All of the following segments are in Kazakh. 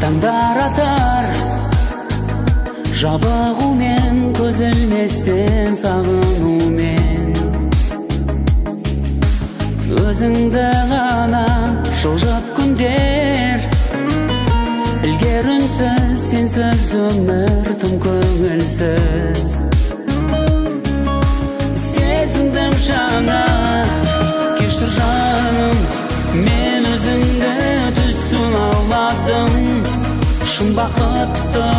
таңдар атар жабығумен, көз ілместен сағынумен, өзіңді ғана жылжып күндер, ілгерінсіз сенсіз өмір тым көңілсіз. Сезіндім жаңа, кешір жаным, мен өзіңді түсін алмадым. Шын бақытты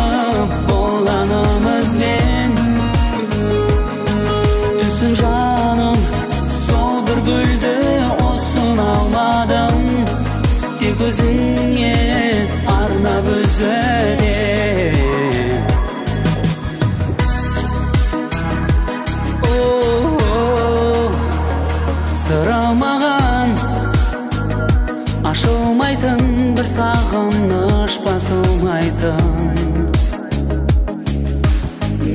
болғанымызбен, түсін жаным, сол бір гүлді осын алмадым. Тек өзіңе арнап өзіме. Сырамаған, ашылмайтын бір сағыныш басылмайтын.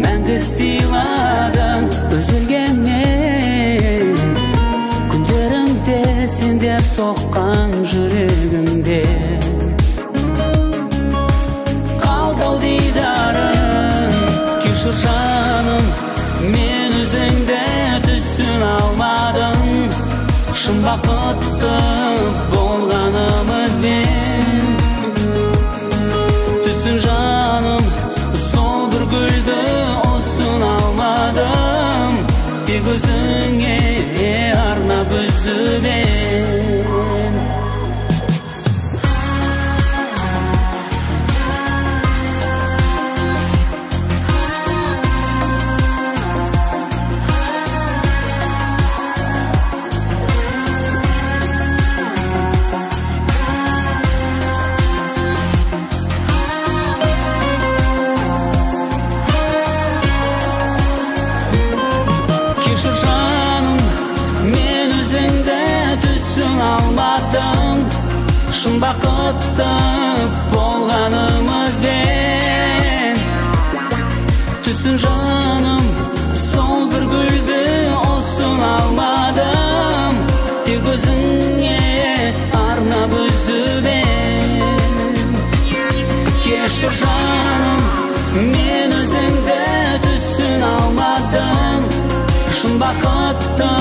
Мәңгі сыйладың үзілгенмен, күндерімде сендер соққан жүрегімде. Қалдау дидарың, кешір жаным, мен өзіңді түсін алмадым. Шын бақытты болғанымызбен, түсін жаным, сол бір гүлді осын алмадым. Тек өзіңе арнап үзімен. Кешір жаным, мен өзіңді түсін алмадым. Шын бақытты болғанымызбен, түсін жаным, сол бір гүлді осын алмадым. Тек өзіңе арнап үзімен. Кешір жаным, мен өзіңді түсін алмадым. Шын бақытты